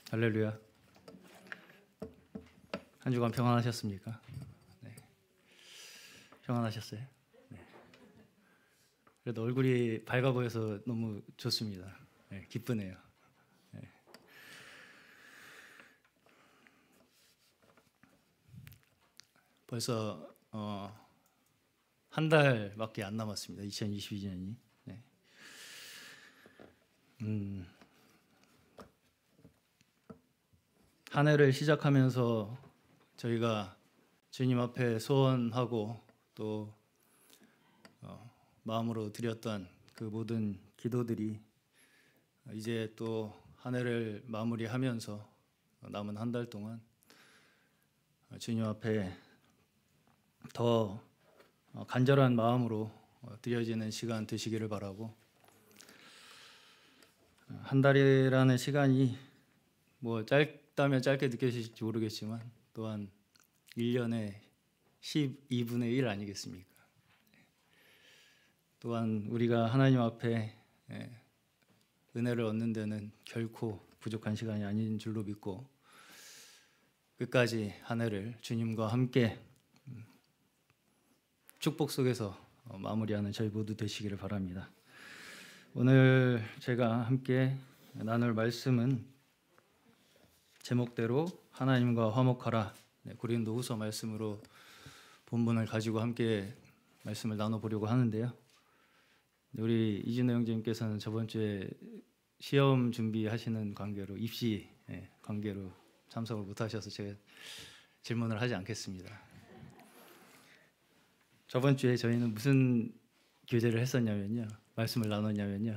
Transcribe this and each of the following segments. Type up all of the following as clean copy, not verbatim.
할렐루야. 한 주간 평안하셨습니까? 네. 평안하셨어요? 네. 그래도 얼굴이 밝아 보여서 너무 좋습니다. 네, 기쁘네요. 네. 벌써 한 달밖에 안 남았습니다. 2022년이. 네. 한 해를 시작하면서 저희가 주님 앞에 소원하고 또 마음으로 드렸던 그 모든 기도들이 이제 또 한 해를 마무리하면서 남은 한 달 동안 주님 앞에 더 간절한 마음으로 드려지는 시간 되시기를 바라고, 한 달이라는 시간이 뭐 짧다면 짧게 느껴지실지 모르겠지만 또한 1년의 12분의 1 아니겠습니까? 또한 우리가 하나님 앞에 은혜를 얻는 데는 결코 부족한 시간이 아닌 줄로 믿고 끝까지 한 해를 주님과 함께 축복 속에서 마무리하는 저희 모두 되시기를 바랍니다. 오늘 제가 함께 나눌 말씀은 제목대로 하나님과 화목하라, 고린도후서 말씀으로 본문을 가지고 함께 말씀을 나눠보려고 하는데요. 우리 이진호 형제님께서는 저번 주에 시험 준비하시는 관계로 입시 관계로 참석을 못하셔서 제가 질문을 하지 않겠습니다. 저번 주에 저희는 무슨 교제를 했었냐면요, 말씀을 나눴냐면요,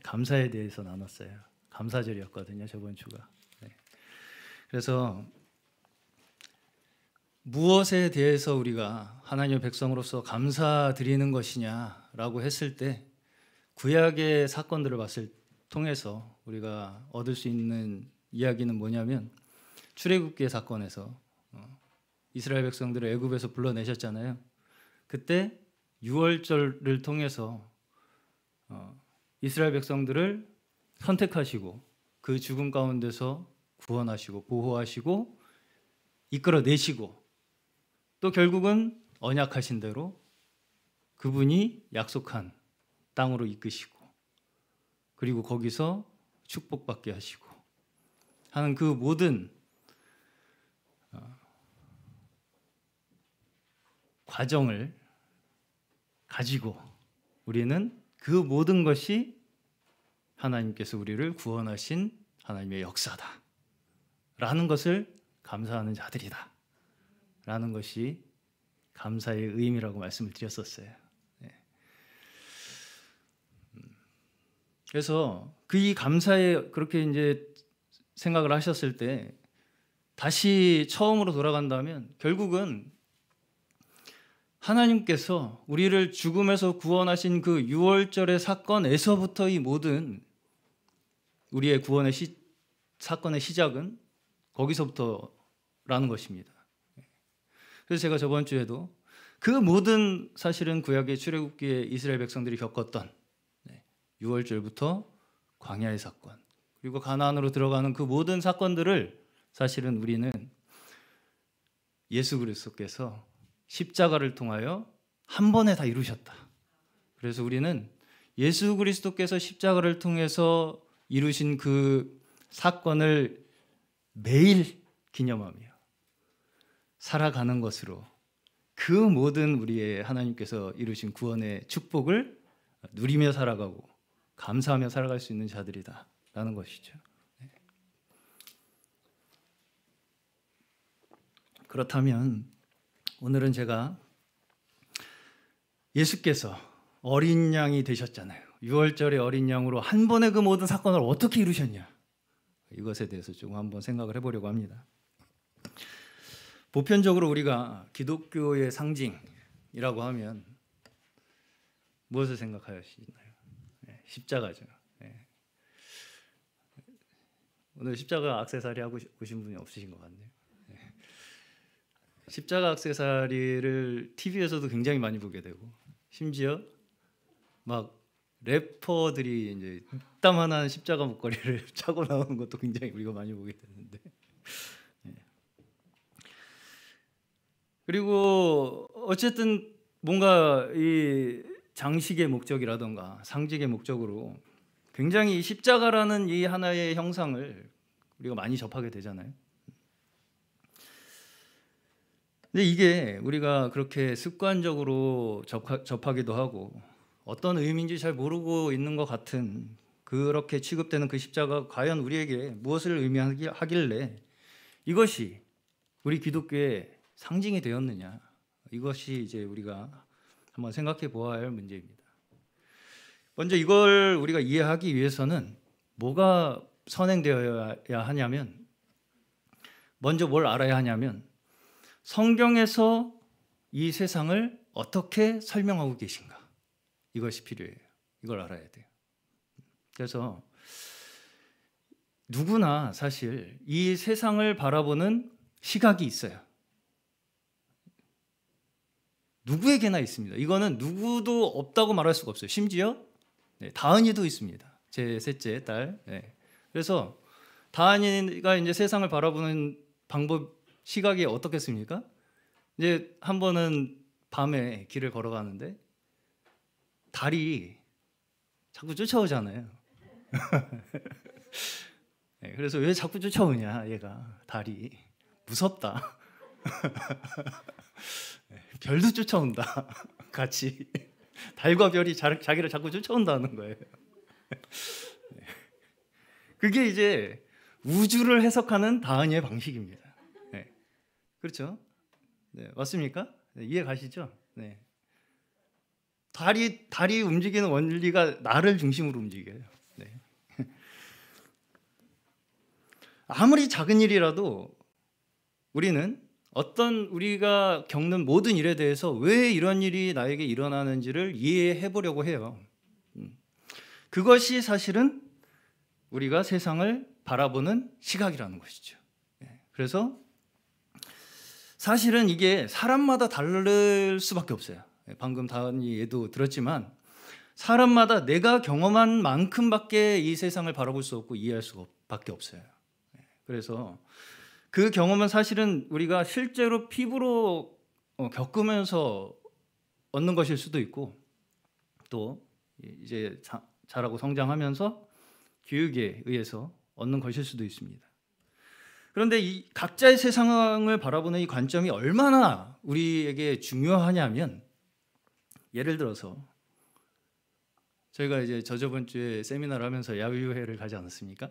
감사에 대해서 나눴어요. 감사절이었거든요, 저번 주가. 그래서 무엇에 대해서 우리가 하나님의 백성으로서 감사드리는 것이냐라고 했을 때, 구약의 사건들을 통해서 우리가 얻을 수 있는 이야기는 뭐냐면, 출애굽기의 사건에서 이스라엘 백성들을 애굽에서 불러내셨잖아요. 그때 유월절을 통해서 이스라엘 백성들을 선택하시고 그 죽음 가운데서 구원하시고 보호하시고 이끌어내시고, 또 결국은 언약하신 대로 그분이 약속한 땅으로 이끄시고, 그리고 거기서 축복받게 하시고 하는 그 모든 과정을 가지고 우리는 그 모든 것이 하나님께서 우리를 구원하신 하나님의 역사다 라는 것을 감사하는 자들이다 라는 것이 감사의 의미라고 말씀을 드렸었어요. 그래서 그 이 감사에 그렇게 이제 생각을 하셨을 때 다시 처음으로 돌아간다면, 결국은 하나님께서 우리를 죽음에서 구원하신 그 유월절의 사건에서부터 이 모든 우리의 구원의 사건의 시작은 거기서부터라는 것입니다. 그래서 제가 저번 주에도 그 모든 사실은 구약의 출애굽기에 이스라엘 백성들이 겪었던 유월절부터 광야의 사건, 그리고 가나안으로 들어가는 그 모든 사건들을 사실은 우리는 예수 그리스도께서 십자가를 통하여 한 번에 다 이루셨다. 그래서 우리는 예수 그리스도께서 십자가를 통해서 이루신 그 사건을 매일 기념하며 살아가는 것으로 그 모든 우리의 하나님께서 이루신 구원의 축복을 누리며 살아가고 감사하며 살아갈 수 있는 자들이다 라는 것이죠. 그렇다면 오늘은 제가 예수께서 어린 양이 되셨잖아요. 유월절의 어린 양으로 한 번에 그 모든 사건을 어떻게 이루셨냐, 이것에 대해서 좀 한번 생각을 해보려고 합니다. 보편적으로 우리가 기독교의 상징이라고 하면 무엇을 생각하시나요? 십자가죠. 오늘 십자가 액세서리 하고 오신 분이 없으신 것 같네요. 십자가 액세서리를 TV에서도 굉장히 많이 보게 되고, 심지어 막 래퍼들이 이제 땀만한 십자가 목걸이를 차고 나오는 것도 굉장히 우리가 많이 보게 되는데, 그리고 어쨌든 뭔가 이 장식의 목적이라던가 상징의 목적으로 굉장히 이 십자가라는 이 하나의 형상을 우리가 많이 접하게 되잖아요. 근데 이게 우리가 그렇게 습관적으로 접하기도 하고 어떤 의미인지 잘 모르고 있는 것 같은, 그렇게 취급되는 그 십자가 과연 우리에게 무엇을 의미하길래 이것이 우리 기독교의 상징이 되었느냐, 이것이 이제 우리가 한번 생각해 보아야 할 문제입니다. 먼저 이걸 우리가 이해하기 위해서는 뭐가 선행되어야 하냐면, 먼저 뭘 알아야 하냐면 성경에서 이 세상을 어떻게 설명하고 계신가, 이것이 필요해요. 이걸 알아야 돼요. 그래서 누구나 사실 이 세상을 바라보는 시각이 있어요. 누구에게나 있습니다. 이거는 누구도 없다고 말할 수가 없어요. 심지어 다은이도 있습니다. 제 셋째 딸. 그래서 다은이가 이제 세상을 바라보는 방법, 시각이 어떻겠습니까? 이제 한 번은 밤에 길을 걸어가는데 달이 자꾸 쫓아오잖아요. 그래서 왜 자꾸 쫓아오냐, 얘가, 달이 무섭다. 별도 쫓아온다. 같이 달과 별이 자기를 자꾸 쫓아온다는 거예요. 그게 이제 우주를 해석하는 다은이의 방식입니다. 그렇죠? 맞습니까? 이해 가시죠? 달이 움직이는 원리가 나를 중심으로 움직여요. 아무리 작은 일이라도 우리는 어떤 우리가 겪는 모든 일에 대해서 왜 이런 일이 나에게 일어나는지를 이해해 보려고 해요. 그것이 사실은 우리가 세상을 바라보는 시각이라는 것이죠. 그래서 사실은 이게 사람마다 다를 수밖에 없어요. 방금 다은이 예도 들었지만 사람마다 내가 경험한 만큼밖에 이 세상을 바라볼 수 없고 이해할 수밖에 없어요. 그래서 그 경험은 사실은 우리가 실제로 피부로 겪으면서 얻는 것일 수도 있고, 또 이제 자라고 성장하면서 교육에 의해서 얻는 것일 수도 있습니다. 그런데 이 각자의 세상을 바라보는 이 관점이 얼마나 우리에게 중요하냐면, 예를 들어서 저희가 이제 저번 주에 세미나를 하면서 야유회를 가지 않았습니까?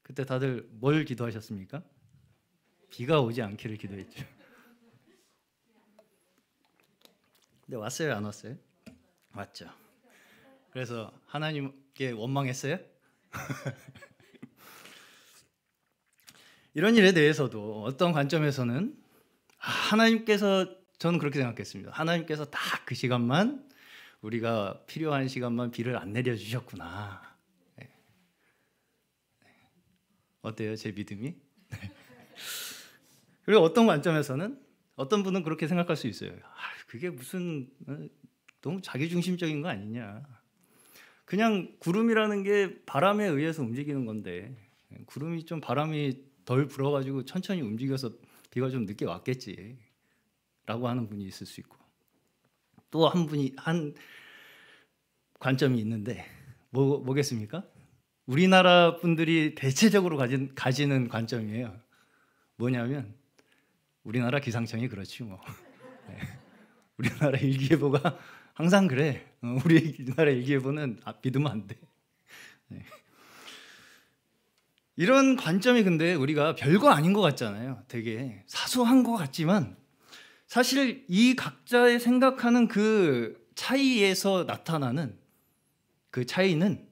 그때 다들 뭘 기도하셨습니까? 비가 오지 않기를 기도했죠. 근데 왔어요, 안 왔어요? 왔죠. 그래서 하나님께 원망했어요? 이런 일에 대해서도 어떤 관점에서는 하나님께서, 저는 그렇게 생각했습니다. 하나님께서 딱 그 시간만, 우리가 필요한 시간만 비를 안 내려주셨구나. 어때요, 제 믿음이? 그리고 어떤 관점에서는, 어떤 분은 그렇게 생각할 수 있어요. 그게 무슨 너무 자기중심적인 거 아니냐. 그냥 구름이라는 게 바람에 의해서 움직이는 건데, 구름이 좀 바람이 덜 불어가지고 천천히 움직여서 비가 좀 늦게 왔겠지 라고 하는 분이 있을 수 있고, 또 한 관점이 있는데 뭐겠습니까? 우리나라 분들이 대체적으로 가지는 관점이에요. 뭐냐면 우리나라 기상청이 그렇지 뭐. 우리나라 일기예보가 항상 그래. 우리나라 일기예보는 믿으면 안 돼. 이런 관점이 근데 우리가 별거 아닌 것 같잖아요. 되게 사소한 것 같지만 사실 이 각자의 생각하는 그 차이에서 나타나는 그 차이는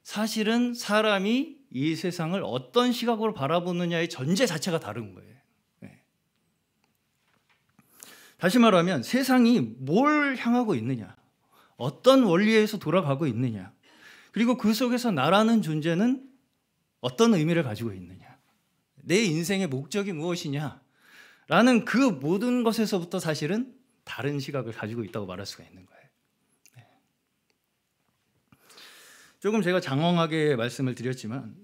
사실은 사람이 이 세상을 어떤 시각으로 바라보느냐의 전제 자체가 다른 거예요. 다시 말하면 세상이 뭘 향하고 있느냐, 어떤 원리에서 돌아가고 있느냐, 그리고 그 속에서 나라는 존재는 어떤 의미를 가지고 있느냐, 내 인생의 목적이 무엇이냐 라는 그 모든 것에서부터 사실은 다른 시각을 가지고 있다고 말할 수가 있는 거예요. 조금 제가 장황하게 말씀을 드렸지만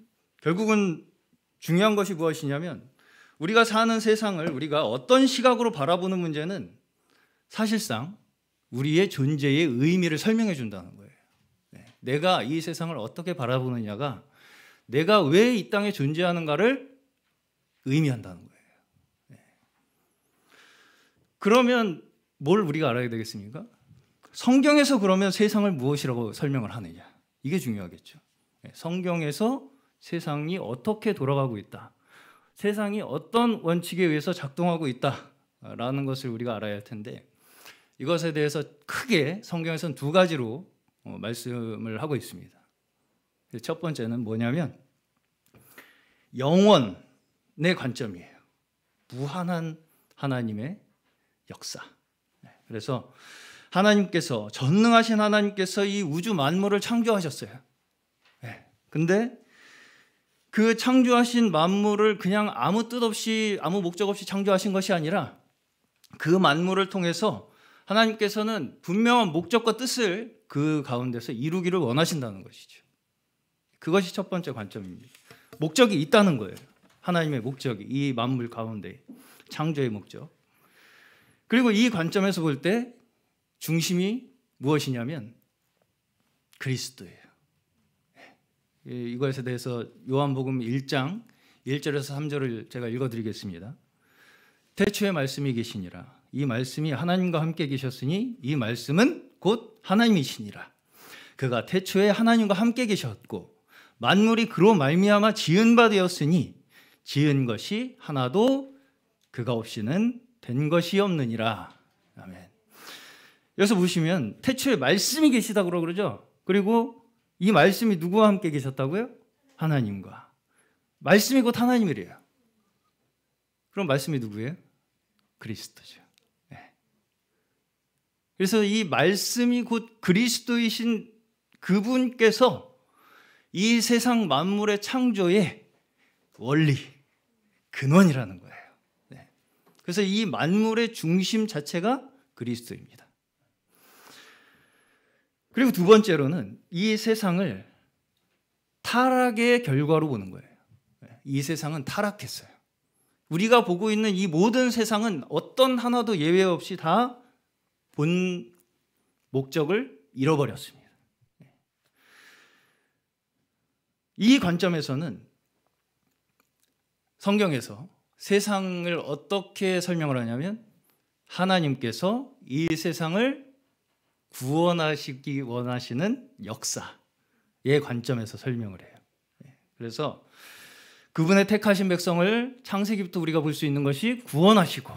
결국은 중요한 것이 무엇이냐면 우리가 사는 세상을 우리가 어떤 시각으로 바라보는 문제는 사실상 우리의 존재의 의미를 설명해 준다는 거예요. 내가 이 세상을 어떻게 바라보느냐가 내가 왜 이 땅에 존재하는가를 의미한다는 거예요. 그러면 뭘 우리가 알아야 되겠습니까? 성경에서 그러면 세상을 무엇이라고 설명을 하느냐, 이게 중요하겠죠. 성경에서 세상이 어떻게 돌아가고 있다, 세상이 어떤 원칙에 의해서 작동하고 있다라는 것을 우리가 알아야 할 텐데, 이것에 대해서 크게 성경에서는 두 가지로 말씀을 하고 있습니다. 첫 번째는 뭐냐면 영원의 관점이에요. 무한한 하나님의 역사. 그래서 하나님께서, 전능하신 하나님께서 이 우주 만물을 창조하셨어요. 근데 그 창조하신 만물을 그냥 아무 뜻 없이, 아무 목적 없이 창조하신 것이 아니라 그 만물을 통해서 하나님께서는 분명한 목적과 뜻을 그 가운데서 이루기를 원하신다는 것이죠. 그것이 첫 번째 관점입니다. 목적이 있다는 거예요. 하나님의 목적이 이 만물 가운데, 창조의 목적. 그리고 이 관점에서 볼 때 중심이 무엇이냐면 그리스도예요. 이것에 대해서 요한복음 1장 1절에서 3절을 제가 읽어드리겠습니다. 태초에 말씀이 계시니라. 이 말씀이 하나님과 함께 계셨으니 이 말씀은 곧 하나님이시니라. 그가 태초에 하나님과 함께 계셨고 만물이 그로 말미암아 지은 바 되었으니 지은 것이 하나도 그가 없이는 된 것이 없느니라. 아멘. 여기서 보시면 태초에 말씀이 계시다고 그러죠. 그리고 이 말씀이 누구와 함께 계셨다고요? 하나님과. 말씀이 곧 하나님이래요. 그럼 말씀이 누구예요? 그리스도죠. 그래서 이 말씀이 곧 그리스도이신 그분께서 이 세상 만물의 창조의 원리, 근원이라는 거예요. 그래서 이 만물의 중심 자체가 그리스도입니다. 그리고 두 번째로는 이 세상을 타락의 결과로 보는 거예요. 이 세상은 타락했어요. 우리가 보고 있는 이 모든 세상은 어떤 하나도 예외 없이 다 본 목적을 잃어버렸습니다. 이 관점에서는 성경에서 세상을 어떻게 설명을 하냐면 하나님께서 이 세상을 구원하시기 원하시는 역사의 관점에서 설명을 해요. 그래서 그분의 택하신 백성을 창세기부터 우리가 볼 수 있는 것이 구원하시고,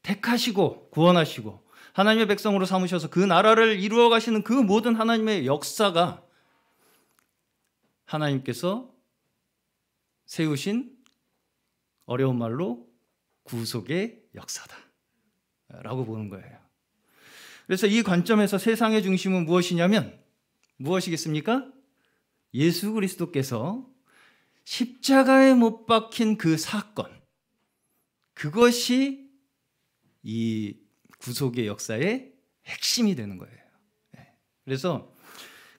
택하시고 구원하시고 하나님의 백성으로 삼으셔서 그 나라를 이루어 가시는 그 모든 하나님의 역사가 하나님께서 세우신, 어려운 말로 구속의 역사다 라고 보는 거예요. 그래서 이 관점에서 세상의 중심은 무엇이냐면 무엇이겠습니까? 예수 그리스도께서 십자가에 못 박힌 그 사건, 그것이 이 구속의 역사의 핵심이 되는 거예요. 그래서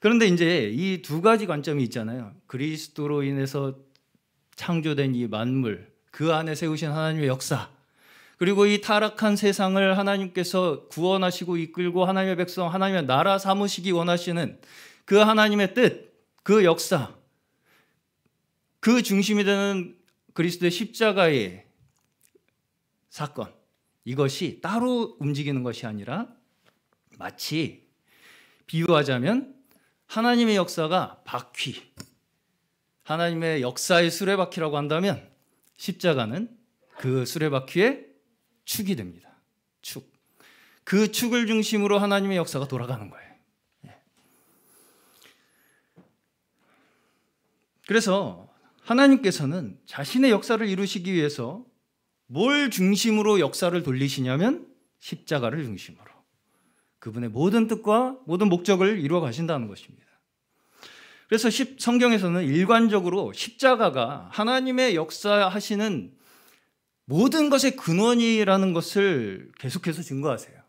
그런데 이제 이 두 가지 관점이 있잖아요. 그리스도로 인해서 창조된 이 만물, 그 안에 세우신 하나님의 역사, 그리고 이 타락한 세상을 하나님께서 구원하시고 이끌고 하나님의 백성, 하나님의 나라 삼으시기 원하시는 그 하나님의 뜻, 그 역사, 그 중심이 되는 그리스도의 십자가의 사건, 이것이 따로 움직이는 것이 아니라 마치 비유하자면 하나님의 역사가 바퀴, 하나님의 역사의 수레바퀴라고 한다면 십자가는 그 수레바퀴의 축이 됩니다. 축. 그 축을 중심으로 하나님의 역사가 돌아가는 거예요. 그래서 하나님께서는 자신의 역사를 이루시기 위해서 뭘 중심으로 역사를 돌리시냐면 십자가를 중심으로 그분의 모든 뜻과 모든 목적을 이루어 가신다는 것입니다. 그래서 성경에서는 일관적으로 십자가가 하나님의 역사하시는 모든 것의 근원이라는 것을 계속해서 증거하세요.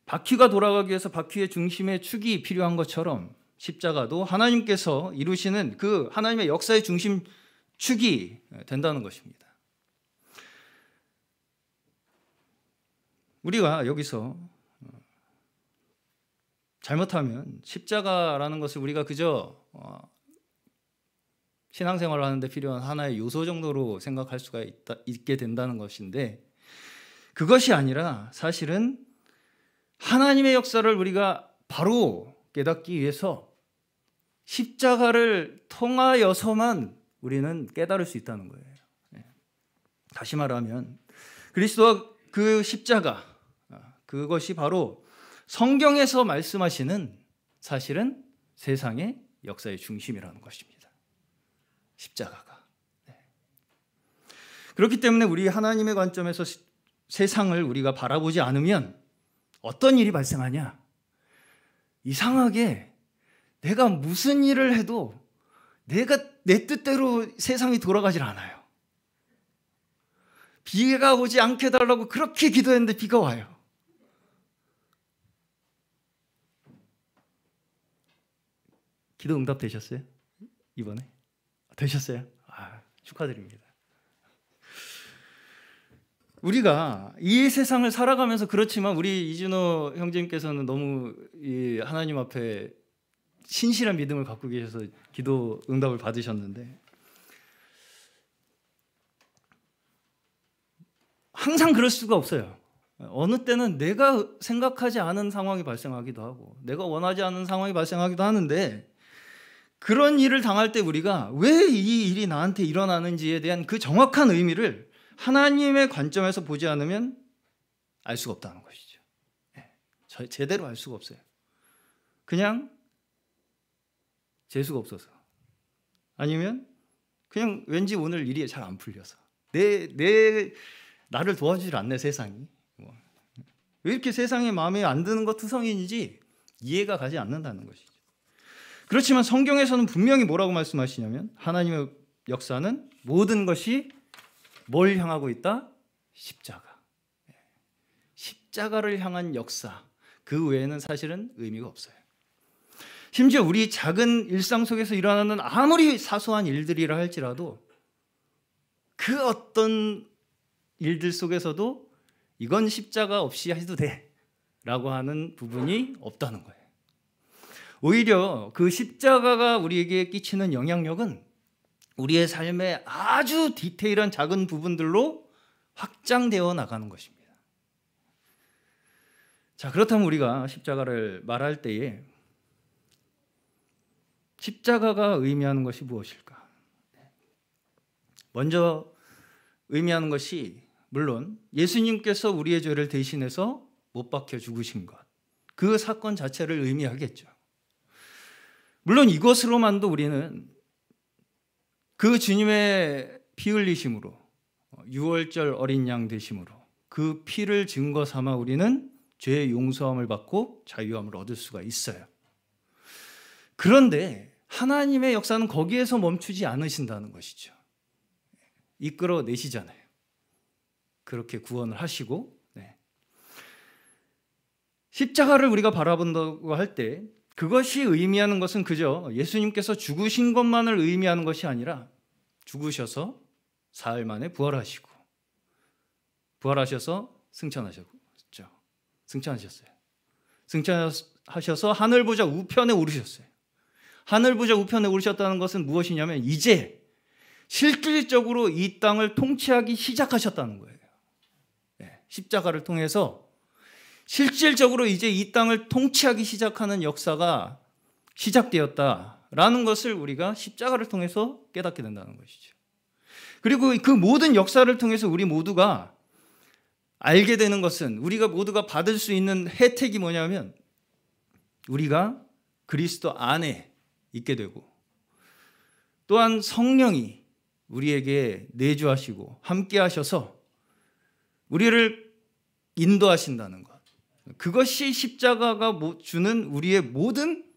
바퀴가 돌아가기 위해서 바퀴의 중심에 축이 필요한 것처럼 십자가도 하나님께서 이루시는 그 하나님의 역사의 중심축이 된다는 것입니다. 우리가 여기서 잘못하면 십자가라는 것을 우리가 그저 신앙생활을 하는데 필요한 하나의 요소 정도로 생각할 수가 있게 된다는 것인데, 그것이 아니라 사실은 하나님의 역사를 우리가 바로 깨닫기 위해서 십자가를 통하여서만 우리는 깨달을 수 있다는 거예요. 다시 말하면 그리스도와 그 십자가, 그것이 바로 성경에서 말씀하시는 사실은 세상의 역사의 중심이라는 것입니다. 십자가가. 그렇기 때문에 우리 하나님의 관점에서 세상을 우리가 바라보지 않으면 어떤 일이 발생하냐? 이상하게 내가 무슨 일을 해도 내가 내 뜻대로 세상이 돌아가질 않아요. 비가 오지 않게 달라고 그렇게 기도했는데 비가 와요. 기도 응답되셨어요? 이번에? 되셨어요? 축하드립니다. 우리가 이 세상을 살아가면서, 그렇지만 우리 이준호 형제님께서는 너무 이 하나님 앞에 신실한 믿음을 갖고 계셔서 기도 응답을 받으셨는데, 항상 그럴 수가 없어요. 어느 때는 내가 생각하지 않은 상황이 발생하기도 하고 내가 원하지 않은 상황이 발생하기도 하는데, 그런 일을 당할 때 우리가 왜 이 일이 나한테 일어나는지에 대한 그 정확한 의미를 하나님의 관점에서 보지 않으면 알 수가 없다는 것이죠. 제대로 알 수가 없어요. 그냥 재수가 없어서, 아니면 그냥 왠지 오늘 일이 잘 안 풀려서, 나를 도와주질 않네 세상이. 왜 이렇게 세상에 마음에 안 드는 것 투성인지 이해가 가지 않는다는 것이죠. 그렇지만 성경에서는 분명히 뭐라고 말씀하시냐면, 하나님의 역사는 모든 것이 뭘 향하고 있다? 십자가. 십자가를 향한 역사, 그 외에는 사실은 의미가 없어요. 심지어 우리 작은 일상 속에서 일어나는 아무리 사소한 일들이라 할지라도 그 어떤 일들 속에서도 이건 십자가 없이 해도 돼 라고 하는 부분이 없다는 거예요. 오히려 그 십자가가 우리에게 끼치는 영향력은 우리의 삶의 아주 디테일한 작은 부분들로 확장되어 나가는 것입니다. 자, 그렇다면 우리가 십자가를 말할 때에 십자가가 의미하는 것이 무엇일까? 먼저 의미하는 것이, 물론 예수님께서 우리의 죄를 대신해서 못 박혀 죽으신 것, 그 사건 자체를 의미하겠죠. 물론 이것으로만도 우리는 그 주님의 피 흘리심으로, 유월절 어린 양 되심으로 그 피를 증거 삼아 우리는 죄의 용서함을 받고 자유함을 얻을 수가 있어요. 그런데 하나님의 역사는 거기에서 멈추지 않으신다는 것이죠. 이끌어내시잖아요. 그렇게 구원을 하시고, 십자가를 우리가 바라본다고 할 때 그것이 의미하는 것은 그저 예수님께서 죽으신 것만을 의미하는 것이 아니라, 죽으셔서 사흘 만에 부활하시고, 부활하셔서 승천하셨죠. 승천하셨어요. 승천하셔서 하늘보좌 우편에 오르셨어요. 하늘보좌 우편에 오르셨다는 것은 무엇이냐면, 이제 실질적으로 이 땅을 통치하기 시작하셨다는 거예요. 십자가를 통해서 실질적으로 이제 이 땅을 통치하기 시작하는 역사가 시작되었다라는 것을 우리가 십자가를 통해서 깨닫게 된다는 것이죠. 그리고 그 모든 역사를 통해서 우리 모두가 알게 되는 것은, 우리가 모두가 받을 수 있는 혜택이 뭐냐면, 우리가 그리스도 안에 있게 되고, 또한 성령이 우리에게 내주하시고 함께 하셔서 우리를 인도하신다는 것, 그것이 십자가가 주는 우리의 모든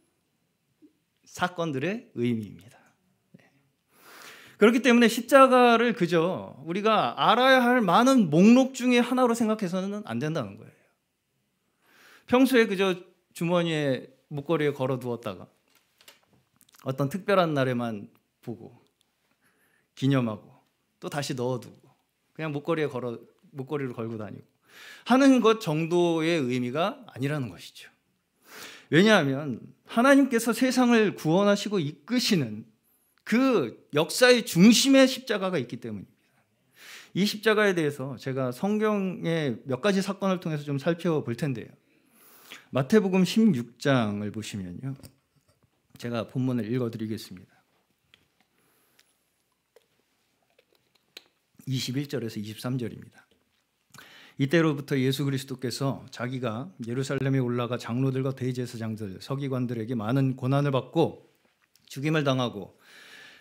사건들의 의미입니다. 그렇기 때문에 십자가를 그저 우리가 알아야 할 많은 목록 중에 하나로 생각해서는 안 된다는 거예요. 평소에 그저 주머니에 목걸이에 걸어두었다가 어떤 특별한 날에만 보고 기념하고 또 다시 넣어두고 그냥 목걸이를 걸고 다니고 하는 것 정도의 의미가 아니라는 것이죠. 왜냐하면 하나님께서 세상을 구원하시고 이끄시는 그 역사의 중심에 십자가가 있기 때문입니다. 이 십자가에 대해서 제가 성경의 몇 가지 사건을 통해서 좀 살펴볼 텐데요. 마태복음 16장을 보시면요. 제가 본문을 읽어드리겠습니다. 21절에서 23절입니다. 이때로부터 예수 그리스도께서 자기가 예루살렘에 올라가 장로들과 대제사장들, 서기관들에게 많은 고난을 받고 죽임을 당하고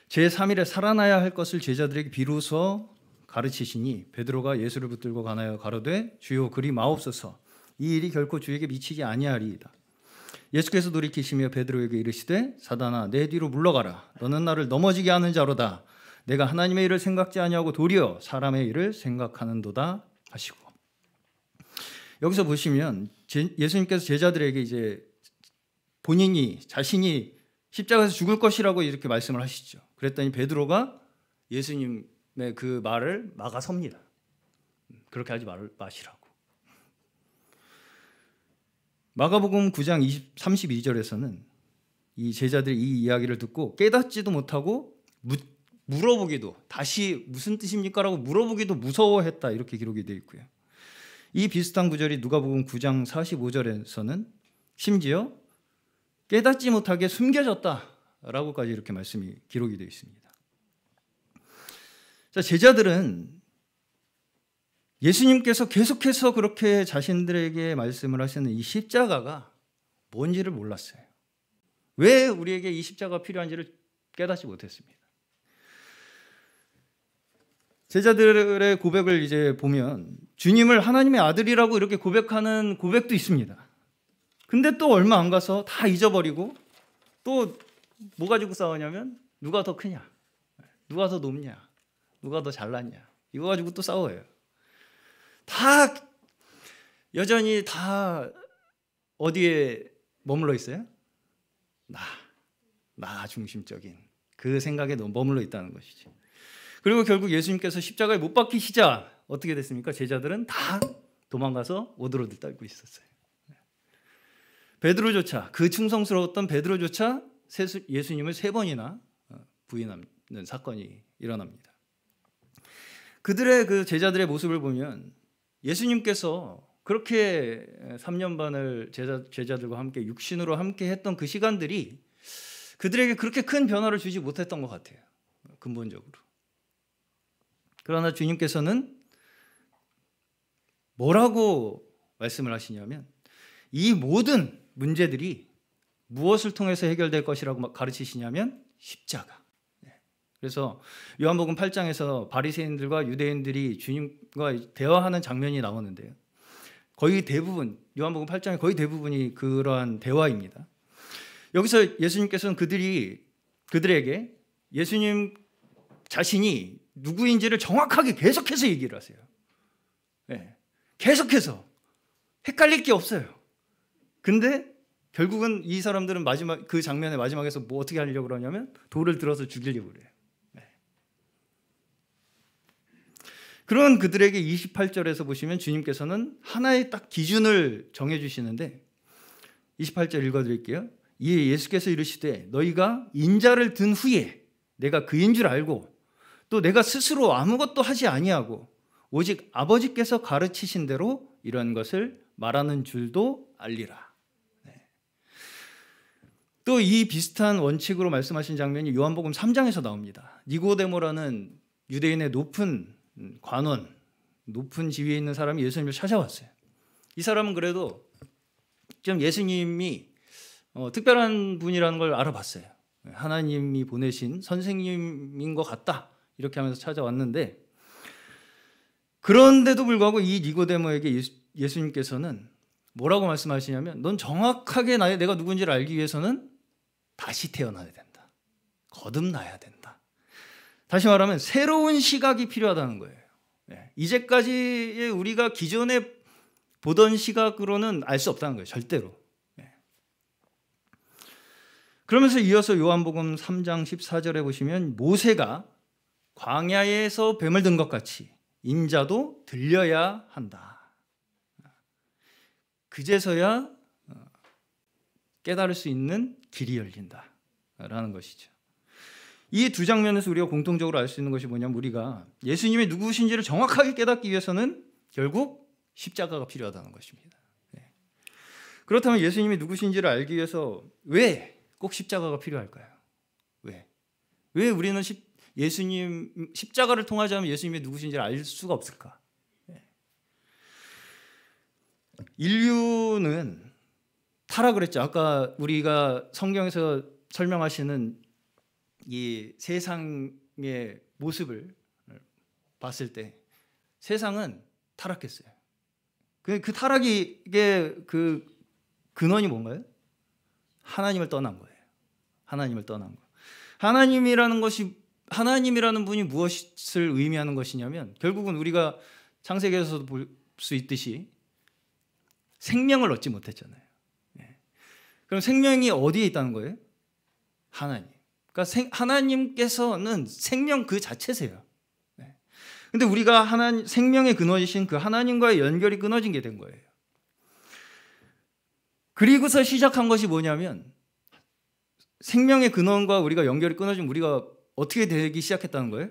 제3일에 살아나야 할 것을 제자들에게 비로소 가르치시니 베드로가 예수를 붙들고 가나여 가로되 주여 그리 마옵소서 이 일이 결코 주에게 미치지 아니하리이다. 예수께서 돌이키시며 베드로에게 이르시되 사단아 내 뒤로 물러가라 너는 나를 넘어지게 하는 자로다. 내가 하나님의 일을 생각지 아니하고 도리어 사람의 일을 생각하는도다 하시고, 여기서 보시면 예수님께서 제자들에게 이제 본인이 자신이 십자가에서 죽을 것이라고 이렇게 말씀을 하시죠. 그랬더니 베드로가 예수님의 그 말을 막아섭니다. 그렇게 하지 마시라고. 마가복음 9장 32절에서는 이 제자들이 이 이야기를 듣고 깨닫지도 못하고 물어보기도, 다시 무슨 뜻입니까? 라고 물어보기도 무서워했다, 이렇게 기록이 되어 있고요. 이 비슷한 구절이 누가복음 9장 45절에서는 심지어 깨닫지 못하게 숨겨졌다라고까지 이렇게 말씀이 기록이 되어 있습니다. 자, 제자들은 예수님께서 계속해서 그렇게 자신들에게 말씀을 하시는 이 십자가가 뭔지를 몰랐어요. 왜 우리에게 이 십자가가 필요한지를 깨닫지 못했습니다. 제자들의 고백을 이제 보면 주님을 하나님의 아들이라고 이렇게 고백하는 고백도 있습니다. 근데 또 얼마 안 가서 다 잊어버리고 또 뭐 가지고 싸우냐면 누가 더 크냐, 누가 더 높냐, 누가 더 잘났냐, 이거 가지고 또 싸워요. 다 여전히 다 어디에 머물러 있어요? 나 중심적인 그 생각에 머물러 있다는 것이죠. 그리고 결국 예수님께서 십자가에 못 박히시자 어떻게 됐습니까? 제자들은 다 도망가서 오들오들 떨고 있었어요. 베드로조차, 그 충성스러웠던 베드로조차 예수님을 3번이나 부인하는 사건이 일어납니다. 그들의 그 제자들의 모습을 보면 예수님께서 그렇게 3년 반을 제자들과 함께 육신으로 함께 했던 그 시간들이 그들에게 그렇게 큰 변화를 주지 못했던 것 같아요, 근본적으로. 그러나 주님께서는 뭐라고 말씀을 하시냐면 이 모든 문제들이 무엇을 통해서 해결될 것이라고 가르치시냐면 십자가. 그래서 요한복음 8장에서 바리새인들과 유대인들이 주님과 대화하는 장면이 나오는데요. 거의 대부분, 요한복음 8장의 거의 대부분이 그러한 대화입니다. 여기서 예수님께서는 그들에게 예수님 자신이 누구인지를 정확하게 계속해서 얘기를 하세요. 계속해서 헷갈릴 게 없어요. 근데 결국은 이 사람들은 그 장면의 마지막에서 뭐 어떻게 하려고 그러냐면 돌을 들어서 죽이려고 그래요. 그런 그들에게 28절에서 보시면 주님께서는 하나의 딱 기준을 정해주시는데 28절 읽어드릴게요. 이에 예수께서 이르시되 너희가 인자를 든 후에 내가 그인 줄 알고 또 내가 스스로 아무것도 하지 아니하고 오직 아버지께서 가르치신 대로 이런 것을 말하는 줄도 알리라. 또 이 비슷한 원칙으로 말씀하신 장면이 요한복음 3장에서 나옵니다. 니고데모라는 유대인의 높은 관원, 높은 지위에 있는 사람이 예수님을 찾아왔어요. 이 사람은 그래도 좀 예수님이 특별한 분이라는 걸 알아봤어요. 하나님이 보내신 선생님인 것 같다, 이렇게 하면서 찾아왔는데, 그런데도 불구하고 이 니고데모에게 예수님께서는 뭐라고 말씀하시냐면 넌 정확하게 내가 누군지를 알기 위해서는 다시 태어나야 된다, 거듭나야 된다. 다시 말하면 새로운 시각이 필요하다는 거예요. 이제까지의 우리가 기존에 보던 시각으로는 알 수 없다는 거예요, 절대로. 그러면서 이어서 요한복음 3장 14절에 보시면 모세가 광야에서 뱀을 든 것 같이 인자도 들려야 한다. 그제서야 깨달을 수 있는 길이 열린다라는 것이죠. 이 두 장면에서 우리가 공통적으로 알 수 있는 것이 뭐냐면 우리가 예수님이 누구신지를 정확하게 깨닫기 위해서는 결국 십자가가 필요하다는 것입니다. 그렇다면 예수님이 누구신지를 알기 위해서 왜 꼭 십자가가 필요할까요? 왜 우리는 예수님 십자가를 통하지 않으면 예수님이 누구신지를 알 수가 없을까? 인류는 타락을 했죠. 아까 우리가 성경에서 설명하시는 이 세상의 모습을 봤을 때 세상은 타락했어요. 그 타락의 그 근원이 뭔가요? 하나님을 떠난 거예요. 하나님을 떠난 거. 하나님이라는 분이 무엇을 의미하는 것이냐면 결국은 우리가 창세기에서도 볼 수 있듯이 생명을 얻지 못했잖아요. 그럼 생명이 어디에 있다는 거예요? 하나님. 그러니까 하나님께서는 생명 그 자체세요. 근데 우리가 생명의 근원이신 그 하나님과의 연결이 끊어진 게 된 거예요. 그리고서 시작한 것이 뭐냐면 생명의 근원과 우리가 연결이 끊어지면 우리가 어떻게 되기 시작했다는 거예요?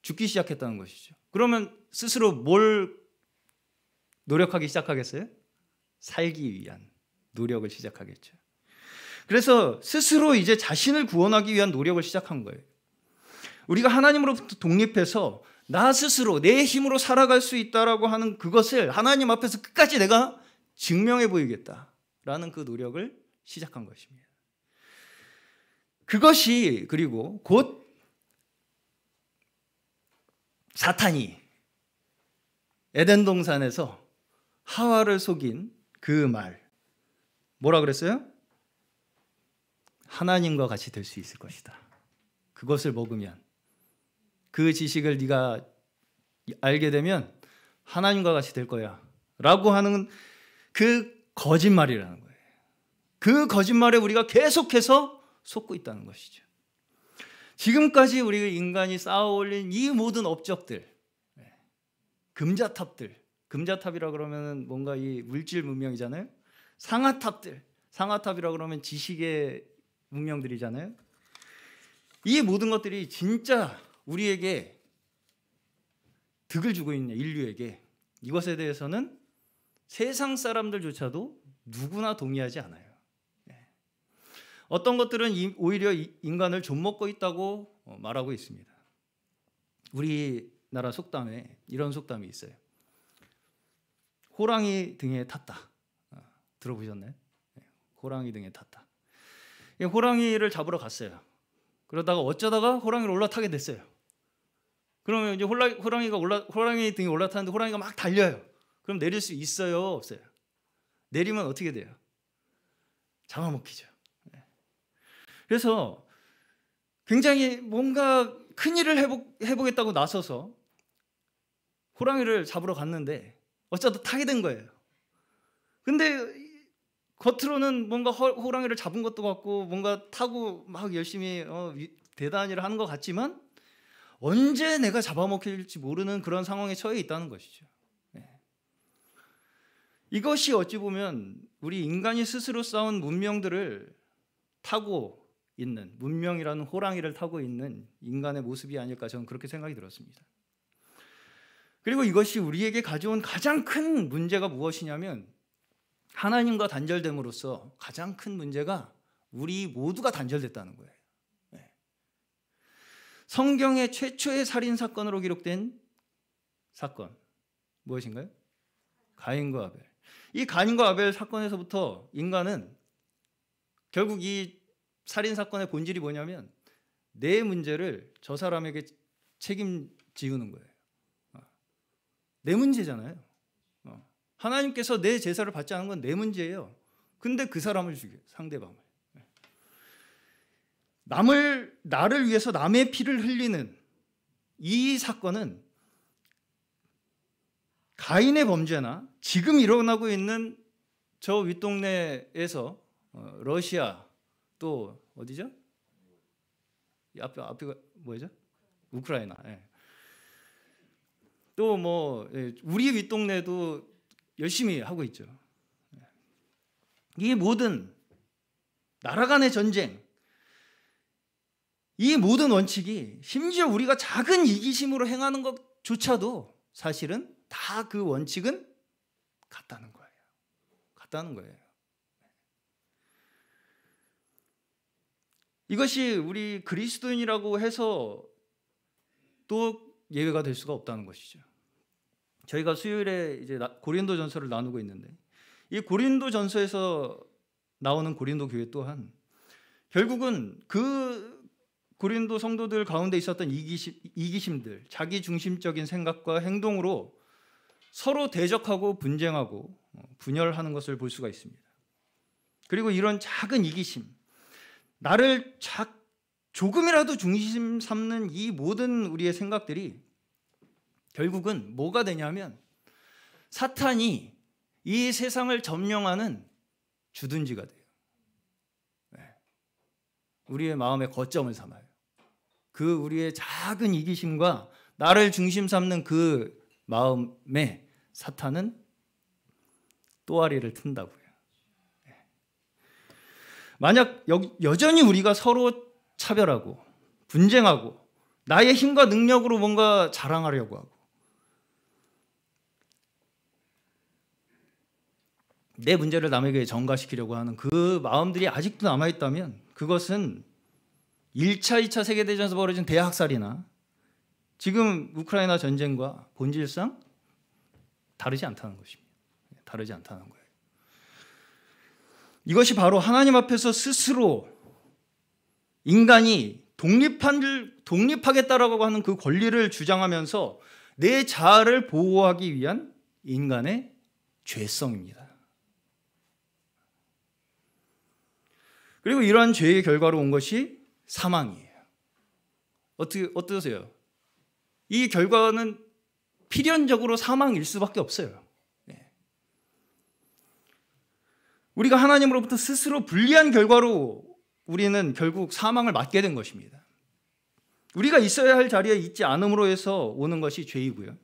죽기 시작했다는 것이죠. 그러면 스스로 뭘 노력하기 시작하겠어요? 살기 위한 노력을 시작하겠죠. 그래서 스스로 이제 자신을 구원하기 위한 노력을 시작한 거예요. 우리가 하나님으로부터 독립해서 나 스스로 내 힘으로 살아갈 수 있다라고 하는 그것을 하나님 앞에서 끝까지 내가 증명해 보이겠다라는 그 노력을 시작한 것입니다. 그것이 그리고 곧 사탄이 에덴 동산에서 하와를 속인 그 말 뭐라 그랬어요? 하나님과 같이 될 수 있을 것이다. 그것을 먹으면 그 지식을 네가 알게 되면 하나님과 같이 될 거야 라고 하는 그 거짓말이라는 거예요. 그 거짓말에 우리가 계속해서 속고 있다는 것이죠. 지금까지 우리 인간이 쌓아올린 이 모든 업적들, 금자탑이라 그러면 뭔가 이 물질 문명이잖아요. 상아탑이라 그러면 지식의 문명들이잖아요. 이 모든 것들이 진짜 우리에게 득을 주고 있는 인류에게 이것에 대해서는 세상 사람들조차도 누구나 동의하지 않아요. 어떤 것들은 오히려 인간을 좀먹고 있다고 말하고 있습니다. 우리나라 속담에 이런 속담이 있어요. 호랑이 등에 탔다. 들어보셨나요? 호랑이 등에 탔다. 호랑이를 잡으러 갔어요. 그러다가 어쩌다가 호랑이를 올라타게 됐어요. 그러면 이제 호랑이 등에 올라타는데 호랑이가 막 달려요. 그럼 내릴 수 있어요, 없어요? 내리면 어떻게 돼요? 잡아먹히죠. 그래서 굉장히 뭔가 큰일을 해보겠다고 나서서 호랑이를 잡으러 갔는데 어쩌다 타게 된 거예요. 근데 겉으로는 뭔가 호랑이를 잡은 것도 같고 뭔가 타고 막 열심히 대단한 일을 하는 것 같지만 언제 내가 잡아먹힐지 모르는 그런 상황에 처해 있다는 것이죠. 이것이 어찌 보면 우리 인간이 스스로 쌓은 문명들을 타고 있는, 문명이라는 호랑이를 타고 있는 인간의 모습이 아닐까 저는 그렇게 생각이 들었습니다. 그리고 이것이 우리에게 가져온 가장 큰 문제가 무엇이냐면 하나님과 단절됨으로써 가장 큰 문제가 우리 모두가 단절됐다는 거예요. 성경의 최초의 살인 사건으로 기록된 사건 무엇인가요? 가인과 아벨. 이 가인과 아벨 사건에서부터 인간은 결국 이 살인 사건의 본질이 뭐냐면 내 문제를 저 사람에게 책임지우는 거예요. 내 문제잖아요. 하나님께서 내 제사를 받지 않은 건 내 문제예요. 근데 그 사람을 죽여요. 상대방을. 나를 위해서 남의 피를 흘리는 이 사건은 가인의 범죄나 지금 일어나고 있는 저 윗동네에서 러시아 또 어디죠? 앞에가 뭐죠? 우크라이나. 예. 또 뭐 우리 윗동네도 열심히 하고 있죠. 이 모든 나라 간의 전쟁, 이 모든 원칙이 심지어 우리가 작은 이기심으로 행하는 것조차도 사실은 다 그 원칙은 같다는 거예요. 같다는 거예요. 이것이 우리 그리스도인이라고 해서 또 예외가 될 수가 없다는 것이죠. 저희가 수요일에 이제 고린도전서를 나누고 있는데 이 고린도전서에서 나오는 고린도 교회 또한 결국은 그 고린도 성도들 가운데 있었던 이기심들, 자기 중심적인 생각과 행동으로 서로 대적하고 분쟁하고 분열하는 것을 볼 수가 있습니다. 그리고 이런 작은 이기심, 나를 조금이라도 중심 삼는 이 모든 우리의 생각들이 결국은 뭐가 되냐면 사탄이 이 세상을 점령하는 주둔지가 돼요. 우리의 마음의 거점을 삼아요. 그 우리의 작은 이기심과 나를 중심 삼는 그 마음에 사탄은 또아리를 튼다고요. 만약 여전히 우리가 서로 차별하고 분쟁하고 나의 힘과 능력으로 뭔가 자랑하려고 하고 내 문제를 남에게 전가시키려고 하는 그 마음들이 아직도 남아있다면 그것은 1차, 2차 세계대전에서 벌어진 대학살이나 지금 우크라이나 전쟁과 본질상 다르지 않다는 것입니다. 다르지 않다는 거예요. 이것이 바로 하나님 앞에서 스스로 인간이 독립하겠다라고 하는 그 권리를 주장하면서 내 자아를 보호하기 위한 인간의 죄성입니다. 그리고 이러한 죄의 결과로 온 것이 사망이에요. 어떠세요? 이 결과는 필연적으로 사망일 수밖에 없어요. 우리가 하나님으로부터 스스로 불리한 결과로 우리는 결국 사망을 맞게 된 것입니다. 우리가 있어야 할 자리에 있지 않음으로 해서 오는 것이 죄이고요.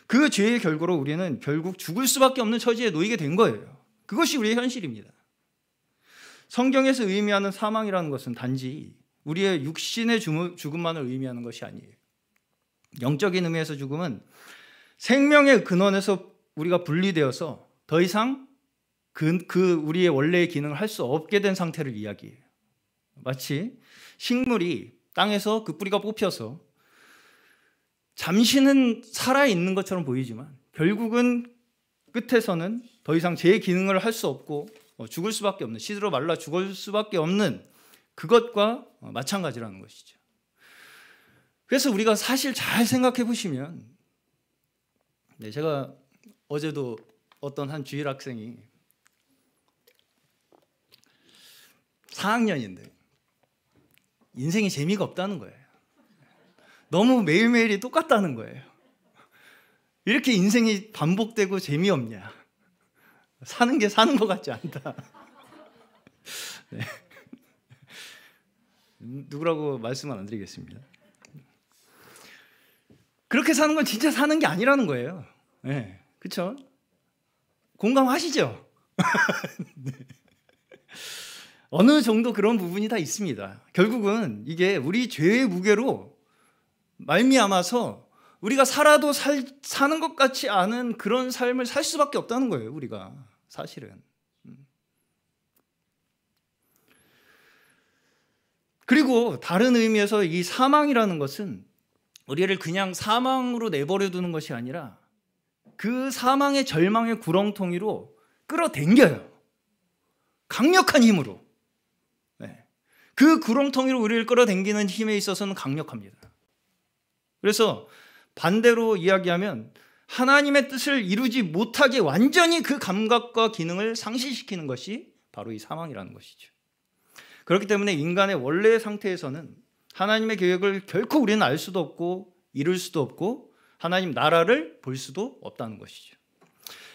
그 죄의 결과로 우리는 결국 죽을 수밖에 없는 처지에 놓이게 된 거예요. 그것이 우리의 현실입니다. 성경에서 의미하는 사망이라는 것은 단지 우리의 육신의 죽음만을 의미하는 것이 아니에요. 영적인 의미에서 죽음은 생명의 근원에서 우리가 분리되어서 더 이상 우리의 원래의 기능을 할 수 없게 된 상태를 이야기해요. 마치 식물이 땅에서 그 뿌리가 뽑혀서 잠시는 살아있는 것처럼 보이지만 결국은 끝에서는 더 이상 제 기능을 할 수 없고 죽을 수밖에 없는, 시들어 말라 죽을 수밖에 없는 그것과 마찬가지라는 것이죠. 그래서 우리가 사실 잘 생각해 보시면, 제가 어제도 어떤 한 주일 학생이 4학년인데 인생이 재미가 없다는 거예요. 너무 매일매일이 똑같다는 거예요. 이렇게 인생이 반복되고 재미없냐? 사는 게 사는 것 같지 않다. 네. 누구라고 말씀은 안 드리겠습니다. 그렇게 사는 건 진짜 사는 게 아니라는 거예요. 네. 그렇죠? 공감하시죠? 네. 어느 정도 그런 부분이 다 있습니다. 결국은 이게 우리 죄의 무게로 말미암아서 우리가 살아도 사는 것 같지 않은 그런 삶을 살 수밖에 없다는 거예요. 우리가 사실은. 그리고 다른 의미에서 이 사망이라는 것은 우리를 그냥 사망으로 내버려 두는 것이 아니라 그 사망의 절망의 구렁텅이로 끌어당겨요. 강력한 힘으로. 네. 그 구렁텅이로 우리를 끌어당기는 힘에 있어서는 강력합니다. 그래서 반대로 이야기하면 하나님의 뜻을 이루지 못하게 완전히 그 감각과 기능을 상실시키는 것이 바로 이 사망이라는 것이죠. 그렇기 때문에 인간의 원래의 상태에서는 하나님의 계획을 결코 우리는 알 수도 없고 이룰 수도 없고 하나님 나라를 볼 수도 없다는 것이죠.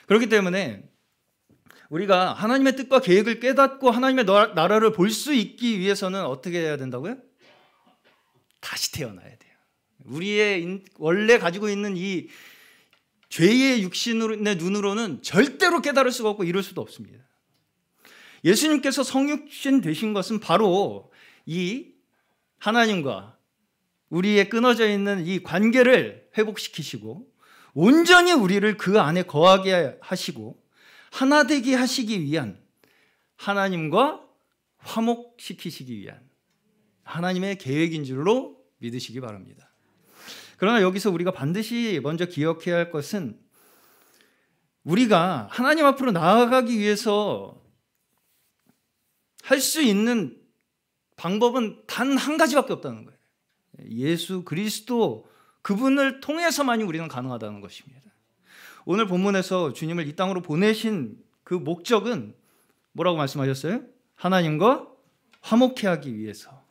그렇기 때문에 우리가 하나님의 뜻과 계획을 깨닫고 하나님의 나라를 볼 수 있기 위해서는 어떻게 해야 된다고요? 다시 태어나야 돼요. 우리의 원래 가지고 있는 이 죄의 육신의 눈으로는 절대로 깨달을 수가 없고 이룰 수도 없습니다. 예수님께서 성육신 되신 것은 바로 이 하나님과 우리의 끊어져 있는 이 관계를 회복시키시고 온전히 우리를 그 안에 거하게 하시고 하나 되게 하시기 위한, 하나님과 화목시키시기 위한 하나님의 계획인 줄로 믿으시기 바랍니다. 그러나 여기서 우리가 반드시 먼저 기억해야 할 것은 우리가 하나님 앞으로 나아가기 위해서 할 수 있는 방법은 단 한 가지밖에 없다는 거예요. 예수 그리스도, 그분을 통해서만이 우리는 가능하다는 것입니다. 오늘 본문에서 주님을 이 땅으로 보내신 그 목적은 뭐라고 말씀하셨어요? 하나님과 화목해 하기 위해서.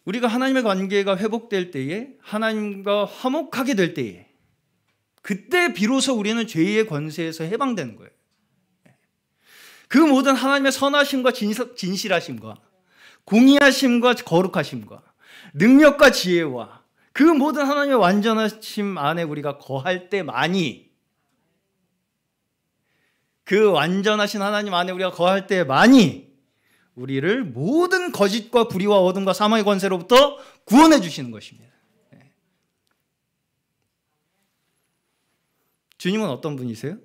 우리가 하나님의 관계가 회복될 때에, 하나님과 화목하게 될 때에, 그때 비로소 우리는 죄의 권세에서 해방되는 거예요. 그 모든 하나님의 선하심과 진실하심과 공의하심과 거룩하심과 능력과 지혜와 그 모든 하나님의 완전하심 안에 우리가 거할 때만이, 그 완전하신 하나님 안에 우리가 거할 때만이 우리를 모든 거짓과 불의와 어둠과 사망의 권세로부터 구원해 주시는 것입니다. 주님은 어떤 분이세요?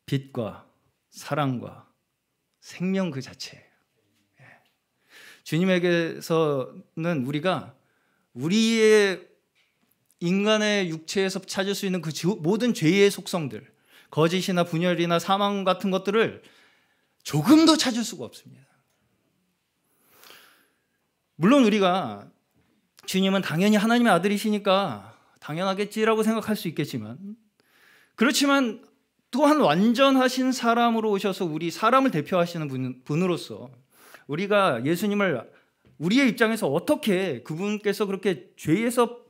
빛과 사랑과 생명 그 자체예요. 주님에게서는 우리가 우리의 인간의 육체에서 찾을 수 있는 그 모든 죄의 속성들, 거짓이나 분열이나 사망 같은 것들을 조금도 찾을 수가 없습니다. 물론 우리가 주님은 당연히 하나님의 아들이시니까 당연하겠지라고 생각할 수 있겠지만, 그렇지만 또한 완전하신 사람으로 오셔서 우리 사람을 대표하시는 분으로서 우리가 예수님을 우리의 입장에서 어떻게 그분께서 그렇게 죄에서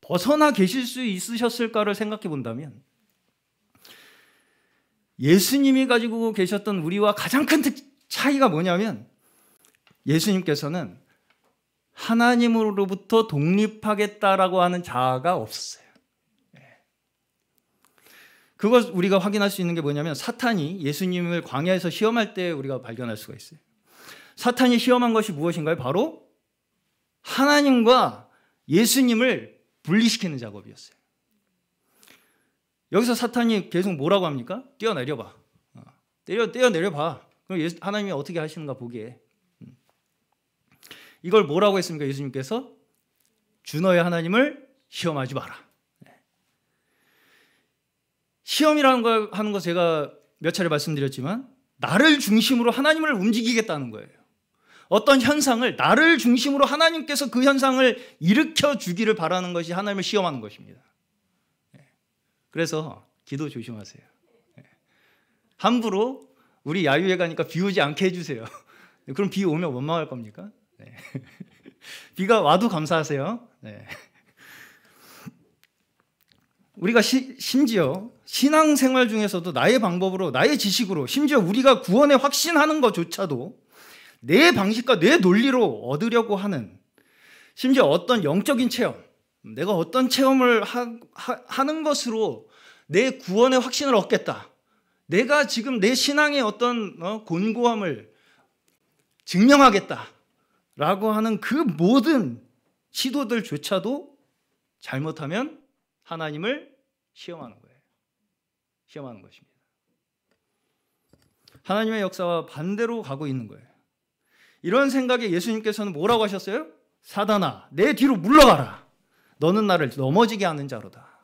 벗어나 계실 수 있으셨을까를 생각해 본다면, 예수님이 가지고 계셨던 우리와 가장 큰 차이가 뭐냐면, 예수님께서는 하나님으로부터 독립하겠다라고 하는 자아가 없었어요. 그것 우리가 확인할 수 있는 게 뭐냐면, 사탄이 예수님을 광야에서 시험할 때 우리가 발견할 수가 있어요. 사탄이 시험한 것이 무엇인가요? 바로 하나님과 예수님을 분리시키는 작업이었어요. 여기서 사탄이 계속 뭐라고 합니까? 뛰어내려봐. 뛰어내려봐. 그럼 하나님이 어떻게 하시는가 보게. 이걸 뭐라고 했습니까? 예수님께서 주 너의 하나님을 시험하지 마라. 시험이라는 걸 하는 거 제가 몇 차례 말씀드렸지만, 나를 중심으로 하나님을 움직이겠다는 거예요. 어떤 현상을 나를 중심으로 하나님께서 그 현상을 일으켜 주기를 바라는 것이 하나님을 시험하는 것입니다. 그래서 기도 조심하세요. 함부로 우리 야유회 가니까 비 오지 않게 해주세요. 그럼 비 오면 원망할 겁니까? 비가 와도 감사하세요. 우리가 심지어 신앙생활 중에서도 나의 방법으로, 나의 지식으로, 심지어 우리가 구원에 확신하는 것조차도 내 방식과 내 논리로 얻으려고 하는, 심지어 어떤 영적인 체험, 내가 어떤 체험을 하는 것으로 내 구원의 확신을 얻겠다, 내가 지금 내 신앙의 어떤 곤고함을 증명하겠다라고 하는 그 모든 시도들조차도 잘못하면 하나님을 시험하는 거예요. 시험하는 것입니다. 하나님의 역사와 반대로 가고 있는 거예요. 이런 생각에 예수님께서는 뭐라고 하셨어요? 사단아, 내 뒤로 물러가라. 너는 나를 넘어지게 하는 자로다.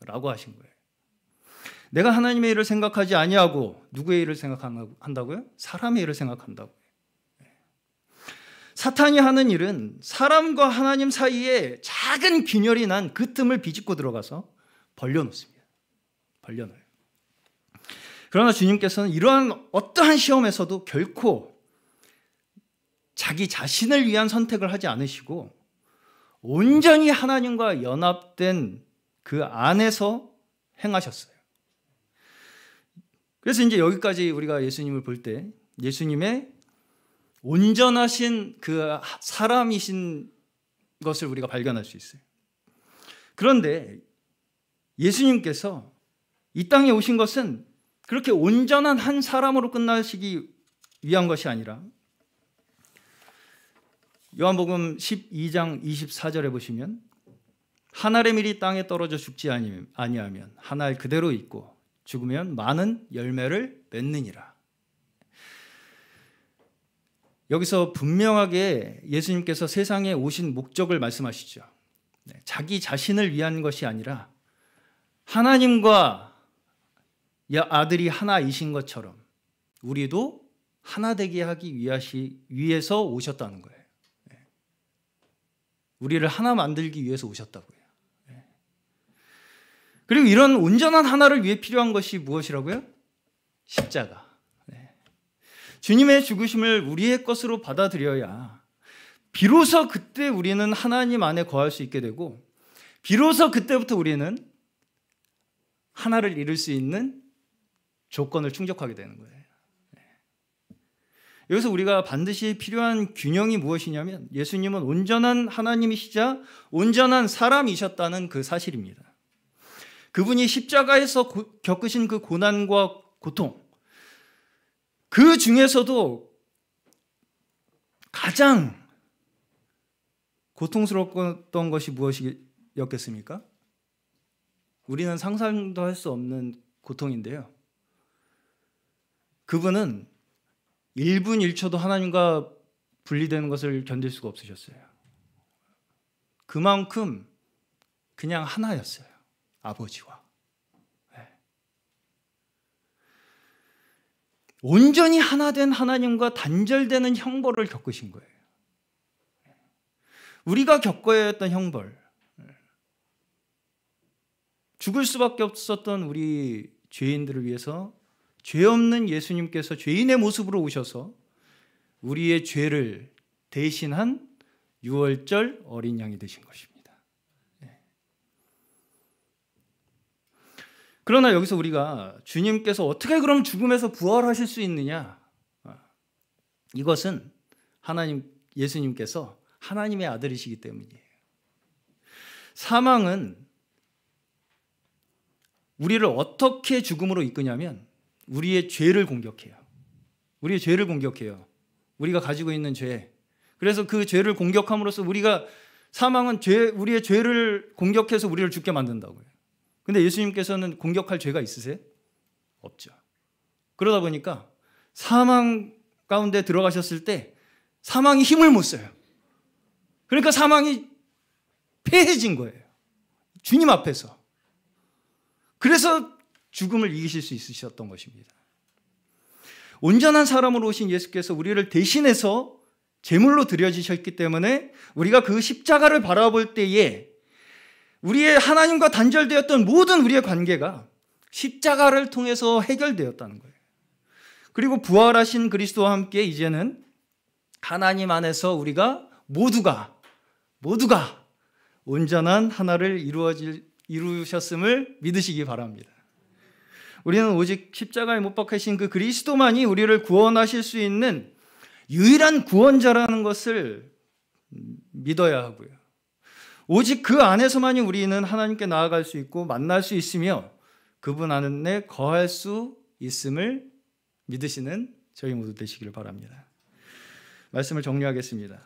라고 하신 거예요. 내가 하나님의 일을 생각하지 아니하고 누구의 일을 생각한다고요? 사람의 일을 생각한다고요. 사탄이 하는 일은 사람과 하나님 사이에 작은 균열이 난 그 틈을 비집고 들어가서 벌려놓습니다. 벌려놔요. 그러나 주님께서는 이러한 어떠한 시험에서도 결코 자기 자신을 위한 선택을 하지 않으시고 온전히 하나님과 연합된 그 안에서 행하셨어요. 그래서 이제 여기까지 우리가 예수님을 볼 때 예수님의 온전하신 그 사람이신 것을 우리가 발견할 수 있어요. 그런데 예수님께서 이 땅에 오신 것은 그렇게 온전한 한 사람으로 끝나시기 위한 것이 아니라 요한복음 12장 24절에 보시면 한 알의 밀이 땅에 떨어져 죽지 아니하면 한 알 그대로 있고 죽으면 많은 열매를 맺느니라. 여기서 분명하게 예수님께서 세상에 오신 목적을 말씀하시죠. 자기 자신을 위한 것이 아니라 하나님과 아들이 하나이신 것처럼 우리도 하나 되게 하기 위해서 오셨다는 거예요. 우리를 하나 만들기 위해서 오셨다고요. 그리고 이런 온전한 하나를 위해 필요한 것이 무엇이라고요? 십자가. 주님의 죽으심을 우리의 것으로 받아들여야 비로소 그때 우리는 하나님 안에 거할 수 있게 되고 비로소 그때부터 우리는 하나를 이룰 수 있는 조건을 충족하게 되는 거예요. 여기서 우리가 반드시 필요한 균형이 무엇이냐면 예수님은 온전한 하나님이시자 온전한 사람이셨다는 그 사실입니다. 그분이 십자가에서 겪으신 그 고난과 고통, 그 중에서도 가장 고통스러웠던 것이 무엇이었겠습니까? 우리는 상상도 할 수 없는 고통인데요. 그분은 1분 1초도 하나님과 분리되는 것을 견딜 수가 없으셨어요. 그만큼 그냥 하나였어요. 아버지와. 온전히 하나 된 하나님과 단절되는 형벌을 겪으신 거예요. 우리가 겪어야 했던 형벌, 죽을 수밖에 없었던 우리 죄인들을 위해서 죄 없는 예수님께서 죄인의 모습으로 오셔서 우리의 죄를 대신한 유월절 어린 양이 되신 것입니다. 그러나 여기서 우리가 주님께서 어떻게 그럼 죽음에서 부활하실 수 있느냐? 이것은 예수님께서 하나님의 아들이시기 때문이에요. 사망은 우리를 어떻게 죽음으로 이끄냐면 우리의 죄를 공격해요. 우리의 죄를 공격해요. 우리가 가지고 있는 죄. 그래서 그 죄를 공격함으로써 사망은 우리의 죄를 공격해서 우리를 죽게 만든다고요. 근데 예수님께서는 공격할 죄가 있으세요? 없죠. 그러다 보니까 사망 가운데 들어가셨을 때 사망이 힘을 못 써요. 그러니까 사망이 패해진 거예요. 주님 앞에서. 그래서 죽음을 이기실 수 있으셨던 것입니다. 온전한 사람으로 오신 예수께서 우리를 대신해서 제물로 드려지셨기 때문에 우리가 그 십자가를 바라볼 때에 우리의 하나님과 단절되었던 모든 우리의 관계가 십자가를 통해서 해결되었다는 거예요. 그리고 부활하신 그리스도와 함께 이제는 하나님 안에서 우리가 모두가 온전한 하나를 이루셨음을 믿으시기 바랍니다. 우리는 오직 십자가에 못 박히신 그 그리스도만이 우리를 구원하실 수 있는 유일한 구원자라는 것을 믿어야 하고요. 오직 그 안에서만이 우리는 하나님께 나아갈 수 있고 만날 수 있으며 그분 안에 거할 수 있음을 믿으시는 저희 모두 되시기를 바랍니다. 말씀을 정리하겠습니다.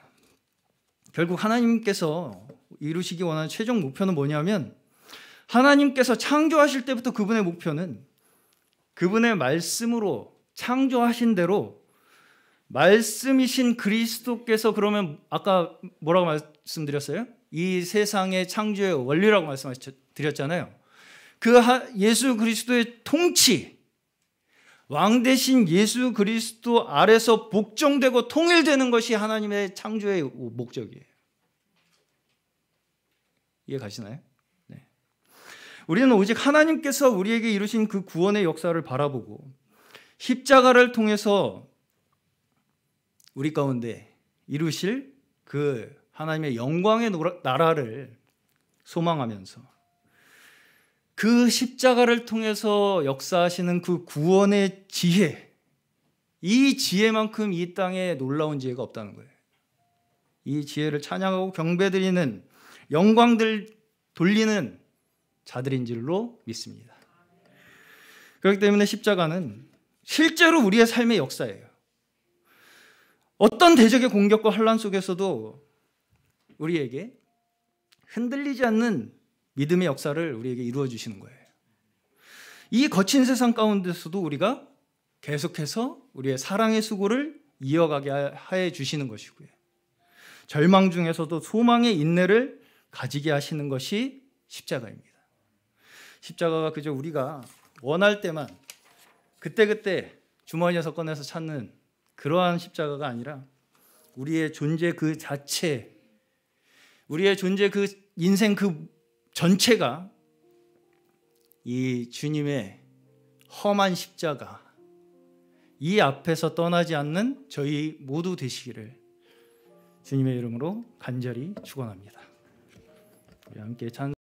결국 하나님께서 이루시기 원하는 최종 목표는 뭐냐면 하나님께서 창조하실 때부터 그분의 목표는 그분의 말씀으로 창조하신 대로 말씀이신 그리스도께서 그러면 아까 뭐라고 말씀드렸어요? 이 세상의 창조의 원리라고 말씀드렸잖아요. 그 예수 그리스도의 통치, 왕 대신 예수 그리스도 아래서 복종되고 통일되는 것이 하나님의 창조의 목적이에요. 이해 가시나요? 네. 우리는 오직 하나님께서 우리에게 이루신 그 구원의 역사를 바라보고 십자가를 통해서 우리 가운데 이루실 그 하나님의 영광의 나라를 소망하면서 그 십자가를 통해서 역사하시는 그 구원의 지혜, 이 지혜만큼 이 땅에 놀라운 지혜가 없다는 거예요. 이 지혜를 찬양하고 경배드리는, 영광들 돌리는 자들인 줄로 믿습니다. 그렇기 때문에 십자가는 실제로 우리의 삶의 역사예요. 어떤 대적의 공격과 환난 속에서도 우리에게 흔들리지 않는 믿음의 역사를 우리에게 이루어 주시는 거예요. 이 거친 세상 가운데서도 우리가 계속해서 우리의 사랑의 수고를 이어가게 해 주시는 것이고요. 절망 중에서도 소망의 인내를 가지게 하시는 것이 십자가입니다. 십자가가 그저 우리가 원할 때만 그때그때 주머니에서 꺼내서 찾는 그러한 십자가가 아니라 우리의 존재 그 자체, 우리의 존재 그 인생 그 전체가 이 주님의 험한 십자가, 이 앞에서 떠나지 않는 저희 모두 되시기를 주님의 이름으로 간절히 축원합니다. 우리 함께 찬